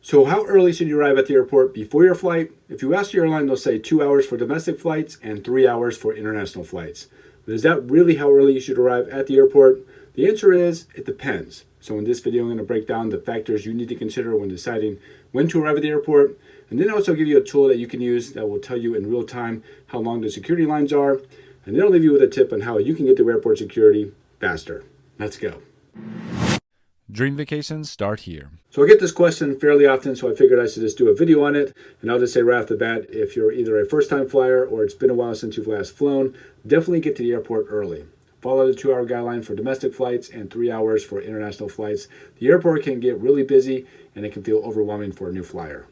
So how early should you arrive at the airport before your flight? If you ask the airline, they'll say 2 hours for domestic flights and 3 hours for international flights. But is that really how early you should arrive at the airport? The answer is, it depends. So in this video, I'm going to break down the factors you need to consider when deciding when to arrive at the airport, and then also give you a tool that you can use that will tell you in real time how long the security lines are, and then I'll leave you with a tip on how you can get to airport security faster. Let's go. Dream vacations start here. So I get this question fairly often, so I figured I should just do a video on it. And I'll just say right off the bat, if you're either a first-time flyer or it's been a while since you've last flown, definitely get to the airport early. Follow the 2-hour guideline for domestic flights and 3 hours for international flights. The airport can get really busy and it can feel overwhelming for a new flyer.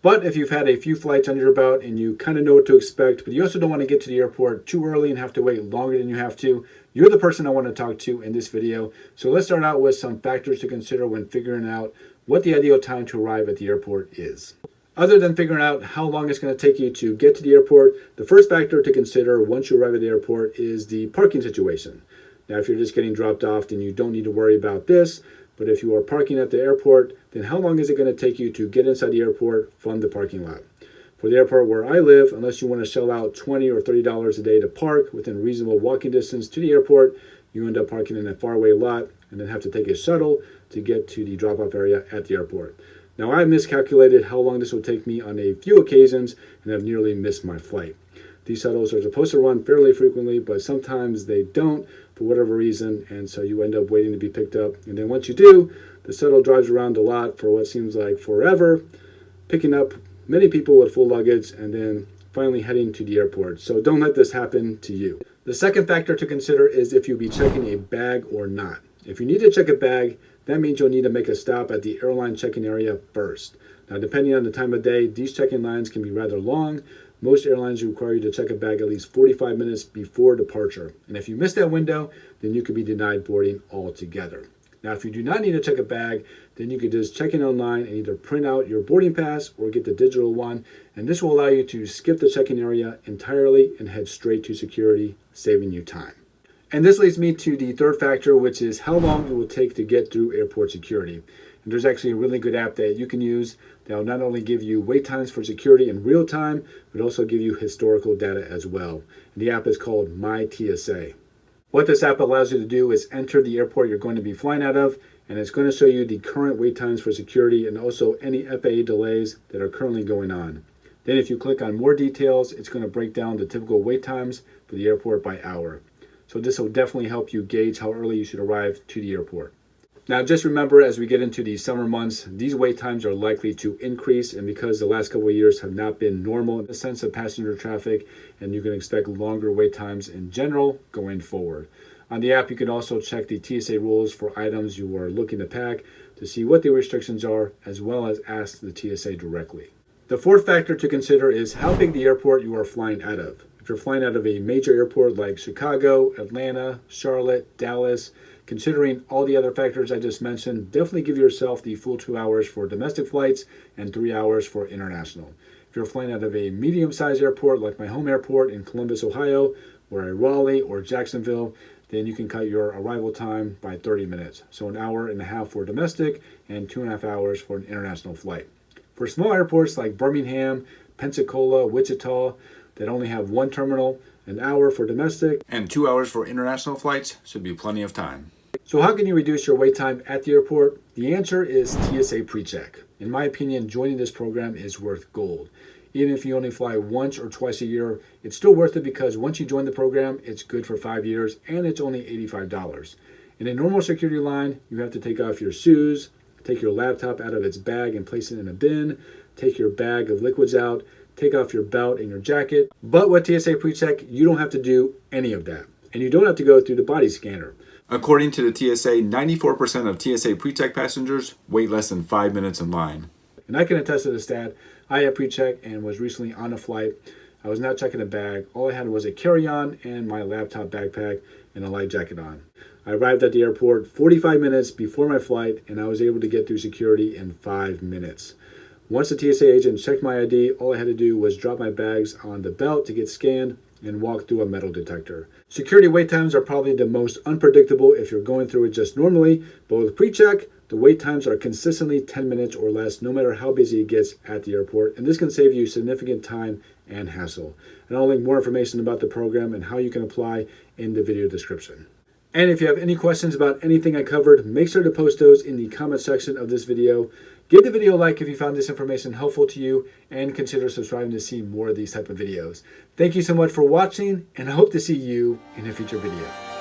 But if you've had a few flights under your belt and you kind of know what to expect, but you also don't want to get to the airport too early and have to wait longer than you have to, you're the person I want to talk to in this video. So let's start out with some factors to consider when figuring out what the ideal time to arrive at the airport is. Other than figuring out how long it's going to take you to get to the airport, the first factor to consider once you arrive at the airport is the parking situation. Now, if you're just getting dropped off, then you don't need to worry about this. But if you are parking at the airport, then how long is it going to take you to get inside the airport from the parking lot? For the airport where I live, unless you want to shell out $20 or $30 a day to park within reasonable walking distance to the airport, you end up parking in a faraway lot and then have to take a shuttle to get to the drop-off area at the airport. Now, I miscalculated how long this will take me on a few occasions and have nearly missed my flight. These shuttles are supposed to run fairly frequently, but sometimes they don't for whatever reason, and so you end up waiting to be picked up. And then once you do, the shuttle drives around a lot for what seems like forever, picking up many people with full luggage and then finally heading to the airport. So don't let this happen to you. The second factor to consider is if you'll be checking a bag or not. If you need to check a bag, that means you'll need to make a stop at the airline check-in area first. Now, depending on the time of day, these check-in lines can be rather long. Most airlines require you to check a bag at least 45 minutes before departure. And if you miss that window, then you could be denied boarding altogether. Now, if you do not need to check a bag, then you could just check in online and either print out your boarding pass or get the digital one. And this will allow you to skip the check-in area entirely and head straight to security, saving you time. And this leads me to the third factor, which is how long it will take to get through airport security. And there's actually a really good app that you can use that will not only give you wait times for security in real time, but also give you historical data as well. And the app is called My TSA. What this app allows you to do is enter the airport you're going to be flying out of, and it's going to show you the current wait times for security and also any FAA delays that are currently going on. Then if you click on more details, it's going to break down the typical wait times for the airport by hour. So this will definitely help you gauge how early you should arrive to the airport. Now, just remember, as we get into the summer months, these wait times are likely to increase, and because the last couple of years have not been normal in the sense of passenger traffic, and you can expect longer wait times in general going forward. On the app, you can also check the TSA rules for items you are looking to pack to see what the restrictions are, as well as ask the TSA directly. The fourth factor to consider is how big the airport you are flying out of. If you're flying out of a major airport like Chicago, Atlanta, Charlotte, Dallas, considering all the other factors I just mentioned, definitely give yourself the full 2 hours for domestic flights and 3 hours for international. If you're flying out of a medium-sized airport like my home airport in Columbus, Ohio, or a Raleigh or Jacksonville, then you can cut your arrival time by 30 minutes. So an hour and a half for domestic and 2.5 hours for an international flight. For small airports like Birmingham, Pensacola, Wichita, that only have one terminal, an hour for domestic And 2 hours for international flights should be plenty of time. So how can you reduce your wait time at the airport? The answer is TSA PreCheck. In my opinion, joining this program is worth gold. Even if you only fly once or twice a year, it's still worth it because once you join the program, it's good for 5 years and it's only $85. In a normal security line, you have to take off your shoes, take your laptop out of its bag and place it in a bin, take your bag of liquids out, take off your belt and your jacket. But with TSA PreCheck, you don't have to do any of that. And you don't have to go through the body scanner. According to the TSA, 94% of TSA PreCheck passengers wait less than 5 minutes in line. And I can attest to the stat. I had PreCheck and was recently on a flight. I was not checking a bag. All I had was a carry-on and my laptop backpack and a light jacket on. I arrived at the airport 45 minutes before my flight, and I was able to get through security in 5 minutes. Once the TSA agent checked my ID, all I had to do was drop my bags on the belt to get scanned and walk through a metal detector. Security wait times are probably the most unpredictable if you're going through it just normally, but with PreCheck, The wait times are consistently 10 minutes or less, no matter how busy it gets at the airport, and this can save you significant time and hassle. And I'll link more information about the program and how you can apply in the video description. And if you have any questions about anything I covered, make sure to post those in the comment section of this video. Give the video a like if you found this information helpful to you, and consider subscribing to see more of these type of videos. Thank you so much for watching, and I hope to see you in a future video.